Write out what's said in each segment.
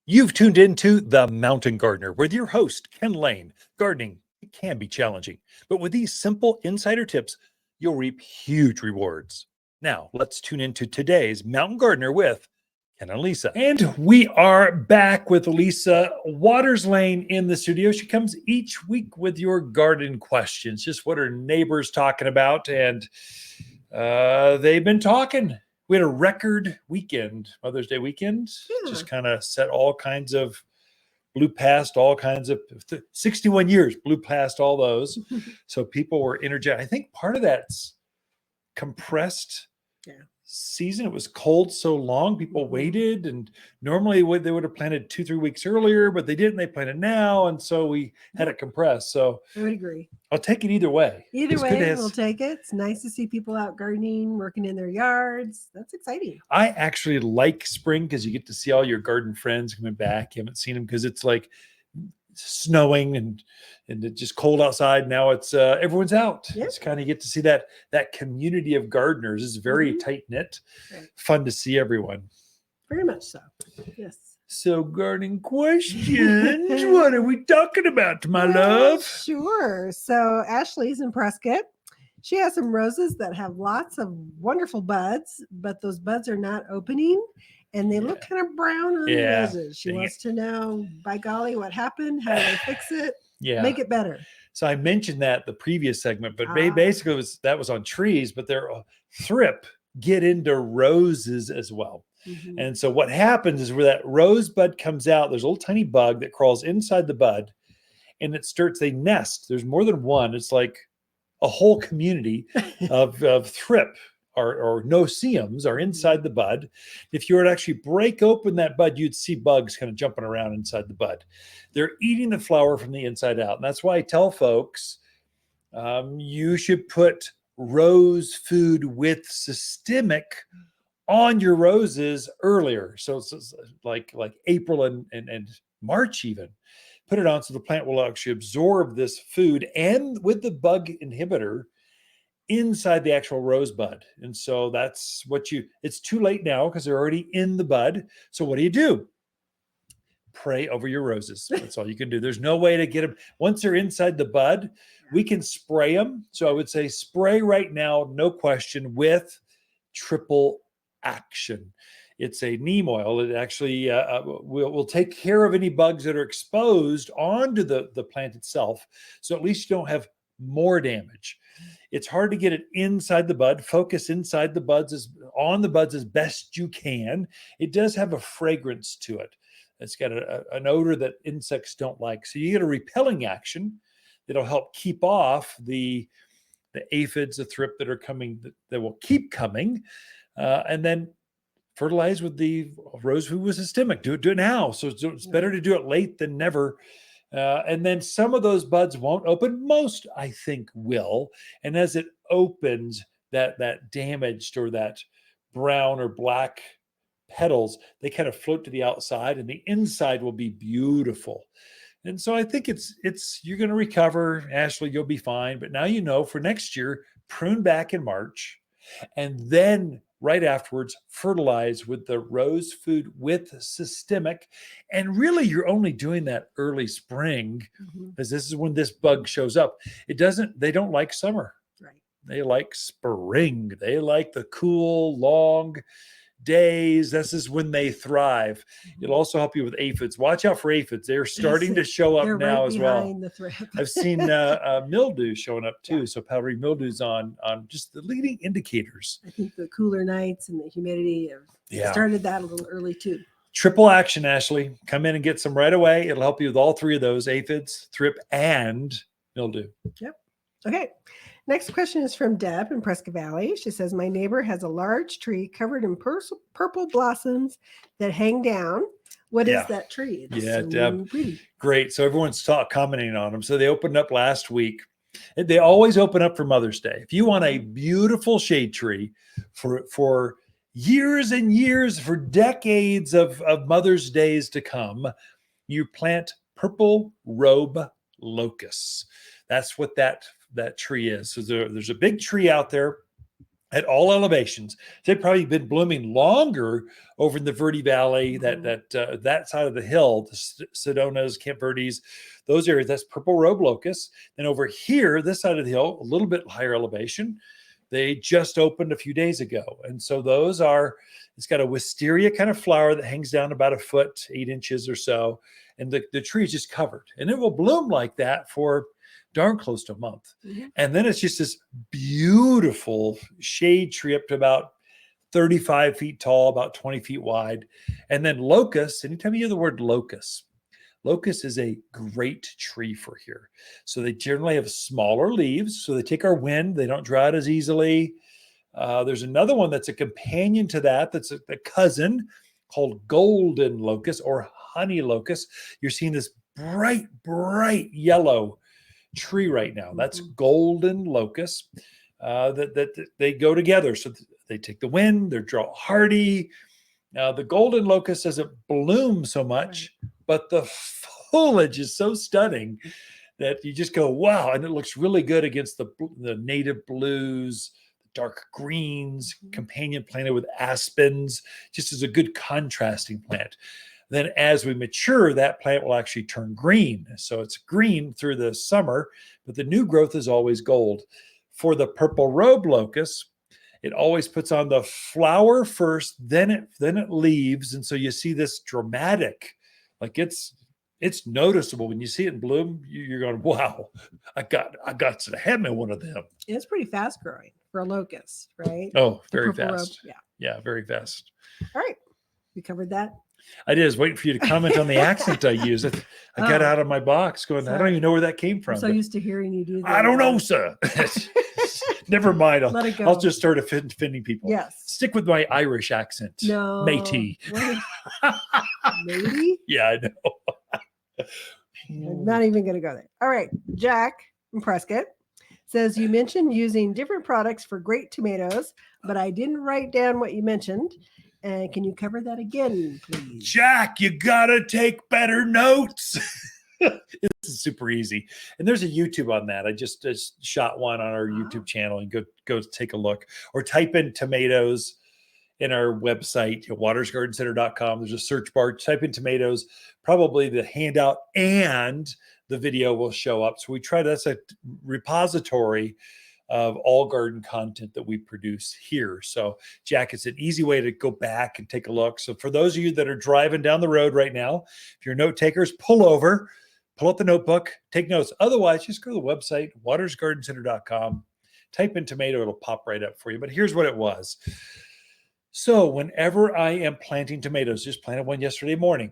You've tuned into The Mountain Gardener with your host, Ken Lane. Gardening it can be challenging, but with these simple insider tips, you'll reap huge rewards. Now, let's tune into today's Mountain Gardener with Ken and Lisa. And we are back with Lisa Lain in the studio. She comes each week with your garden questions, just what are neighbors talking about, and they've been talking. We had a record weekend, Mother's Day weekend. Yeah. Just kind of set all kinds of, blew past all kinds of 61 years, blew past all those. So people were energetic. I think part of that's compressed season. It was cold so long, people waited, and normally they would have planted 2-3 weeks earlier, but they didn't. They planted now, and so we had it compressed. So I would agree. I'll take it either way. Either way, we'll take it. It's nice to see people out gardening, working in their yards. That's exciting. I actually like spring because you get to see all your garden friends coming back. You haven't seen them because it's like snowing and it's just cold outside. Now it's everyone's out. Yep. It's kind of, you get to see that community of gardeners. It's very tight knit. Right. Fun to see everyone. Very much so. Yes. So gardening questions. What are we talking about, my love? Sure. So Ashley's in Prescott. She has some roses that have lots of wonderful buds, but those buds are not opening. And they look kind of brown on the roses. She wants to know, by golly, what happened? How do they fix it? Make it better. So I mentioned that the previous segment, but basically that was on trees, but their thrip get into roses as well. Mm-hmm. And so what happens is where that rosebud comes out, there's a little tiny bug that crawls inside the bud, and they nest. There's more than one. It's like a whole community of thrip. Or no-see-ums are inside the bud. If you were to actually break open that bud, you'd see bugs kind of jumping around inside the bud. They're eating the flower from the inside out. And that's why I tell folks, you should put rose food with systemic on your roses earlier. So it's like April and March even. Put it on so the plant will actually absorb this food and with the bug inhibitor inside the actual rosebud. And so that's it's too late now because they're already in the bud. So what do? Pray over your roses. That's all you can do. There's no way to get them. Once they're inside the bud, we can spray them. So I would say spray right now, no question, with triple action. It's a neem oil. It actually will take care of any bugs that are exposed onto the plant itself. So at least you don't have more damage. It's hard to get it inside the bud. Focus inside the buds on the buds as best you can. It does have a fragrance to it. It's got an odor that insects don't like. So you get a repelling action that'll help keep off the aphids, the thrip that are coming, that will keep coming. And then fertilize with the rose food with systemic. Do it now. So it's better to do it late than never. And then some of those buds won't open. Most, I think, will. And as it opens, that damaged or that brown or black petals, they kind of float to the outside, and the inside will be beautiful. And so I think you're going to recover, Ashley. You'll be fine. But now you know for next year, prune back in March, and then right afterwards, fertilize with the rose food with systemic. And really, you're only doing that early spring because this is when this bug shows up. They don't like summer. Right. They like spring. They like the cool, long days. This is when they thrive. It'll also help you with aphids. Watch out for aphids. They're starting to show up now as well. I've seen mildew showing up too. So powdery mildew's on just the leading indicators. I think the cooler nights and the humidity have started that a little early too. Triple action, Ashley. Come in and get some right away. It'll help you with all three of those: aphids, thrip, and mildew. Yep. Okay. Next question is from Deb in Prescott Valley. She says, my neighbor has a large tree covered in purple blossoms that hang down. What is that tree? It's so Deb. Pretty. Great. So everyone's commenting on them. So they opened up last week. They always open up for Mother's Day. If you want a beautiful shade tree for years and years, for decades of Mother's Days to come, you plant purple robe locusts. That's what that tree is. So there's a big tree out there. at all elevations. They've probably been blooming longer over in the Verde Valley, that side of the hill, the Sedonas, Camp Verdes, those areas. That's purple robe locust. And over here, this side of the hill, a little bit higher elevation, they just opened a few days ago. And so those are, it's got a wisteria kind of flower that hangs down about a foot, 8 inches or so. And the tree is just covered. And it will bloom like that for darn close to a month. And then it's just this beautiful shade tree up to about 35 feet tall, about 20 feet wide. And then locust, anytime you hear the word locust, locust is a great tree for here. So they generally have smaller leaves, so they take our wind. They don't dry out as easily. There's another one that's a companion to that, that's a cousin, called golden locust or honey locust. You're seeing this bright, bright yellow tree right now. That's golden locust. That they go together. So they take the wind, they're drought hardy. The golden locust doesn't bloom so much, but the foliage is so stunning that you just go, wow. And it looks really good against the native blues, dark greens, companion planted with aspens, just as a good contrasting plant. Then as we mature, that plant will actually turn green. So it's green through the summer, but the new growth is always gold. For the purple robe locust, it always puts on the flower first, then it leaves. And so you see this dramatic, like it's noticeable when you see it in bloom. You're going, wow, I got to have me one of them. It's pretty fast growing for a locust, right? Oh, very fast. Robe. Yeah, very fast. All right, we covered that. I did. I was waiting for you to comment on the accent I used. I got out of my box going, sorry. I don't even know where that came from. I'm so used to hearing you do that. I don't know, sir. Never mind. Let it go. I'll just start offending people. Yes. Stick with my Irish accent. No. Matey. Matey? Yeah, I know. I'm not even going to go there. All right. Jack from Prescott says, you mentioned using different products for great tomatoes, but I didn't write down what you mentioned. And can you cover that again, please? Jack, you got to take better notes. This is super easy. And there's a YouTube on that. I just shot one on our YouTube channel, and go take a look, or type in tomatoes in our website, watersgardencenter.com. There's a search bar, type in tomatoes, probably the handout and the video will show up. So that's a repository of all garden content that we produce here. So Jack, it's an easy way to go back and take a look. So for those of you that are driving down the road right now, if you're note takers, pull over, pull up the notebook, take notes. Otherwise, just go to the website, watersgardencenter.com, type in tomato, it'll pop right up for you. But here's what it was. So whenever I am planting tomatoes, just planted one yesterday morning,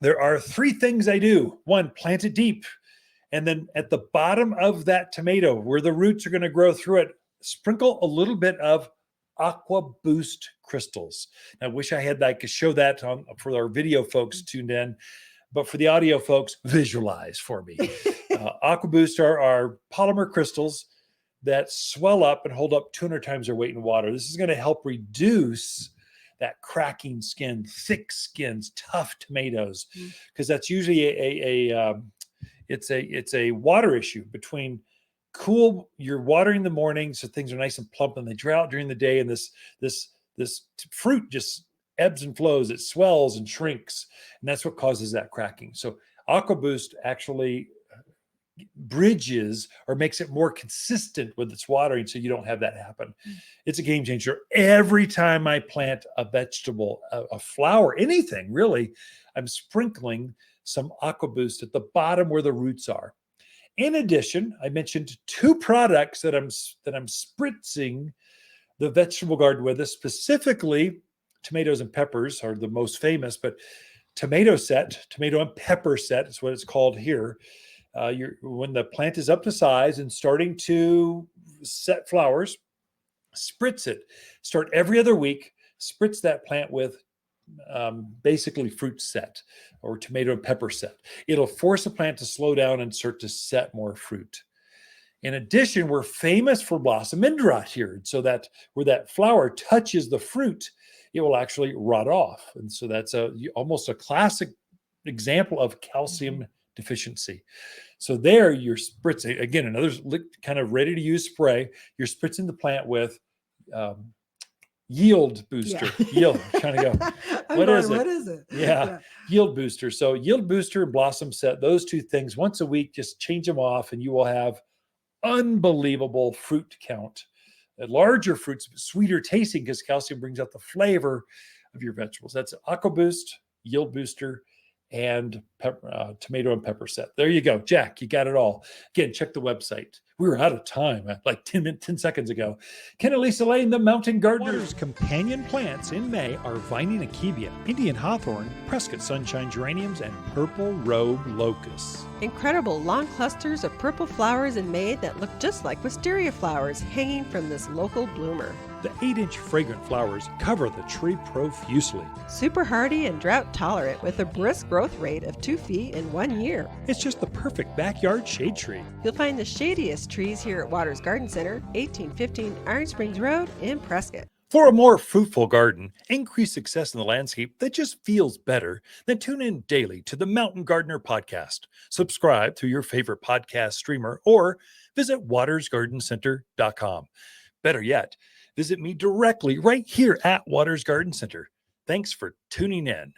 there are 3 things I do. 1, plant it deep. And then at the bottom of that tomato, where the roots are going to grow through it, sprinkle a little bit of Aqua Boost crystals. I wish I could show that for our video folks tuned in, but for the audio folks, visualize for me. Aqua Boost are polymer crystals that swell up and hold up 200 times their weight in water. This is going to help reduce that cracking skin, thick skins, tough tomatoes, because that's usually it's a water issue between you're watering in the morning, so things are nice and plump, and they dry out during the day, and this fruit just ebbs and flows. It swells and shrinks, and that's what causes that cracking. So Aqua Boost actually bridges or makes it more consistent with its watering, so you don't have that happen. It's a game changer. Every time I plant a vegetable, a flower, anything really, I'm sprinkling some Aqua Boost at the bottom where the roots are. In addition, I mentioned 2 products that I'm spritzing the vegetable garden with. Specifically, tomatoes and peppers are the most famous, but tomato and pepper set is what it's called here. When the plant is up to size and starting to set flowers, spritz it. Start every other week. Spritz that plant with basically fruit set or tomato and pepper set. It'll force the plant to slow down and start to set more fruit. In addition, we're famous for blossom end rot here. So that where that flower touches the fruit, it will actually rot off. And so that's almost a classic example of calcium deficiency. So there you're spritzing, again, another kind of ready to use spray. You're spritzing the plant with yield booster. Yield. I'm trying to go. What is it? Yeah. Yield booster. So yield booster and blossom set, those two things once a week, just change them off and you will have unbelievable fruit count. Larger fruits, sweeter tasting because calcium brings out the flavor of your vegetables. That's Aqua Boost, yield booster, and tomato and pepper set. There you go. Jack, you got it all. Again, check the website. We were out of time like 10 seconds ago. Ken and Lisa Lain, the Mountain Gardeners. Companion plants in May are Vining Akebia, Indian Hawthorn, Prescott Sunshine Geraniums, and Purple Robe Locusts. Incredible long clusters of purple flowers in May that look just like wisteria flowers hanging from this local bloomer. The 8-inch fragrant flowers cover the tree profusely. Super hardy and drought tolerant with a brisk growth rate of 2 feet in 1 year. It's just the perfect backyard shade tree. You'll find the shadiest trees here at Waters Garden Center, 1815 Iron Springs Road in Prescott. For a more fruitful garden, increased success in the landscape that just feels better, then tune in daily to the Mountain Gardener podcast. Subscribe through your favorite podcast streamer or visit watersgardencenter.com. Better yet, visit me directly right here at Waters Garden Center. Thanks for tuning in.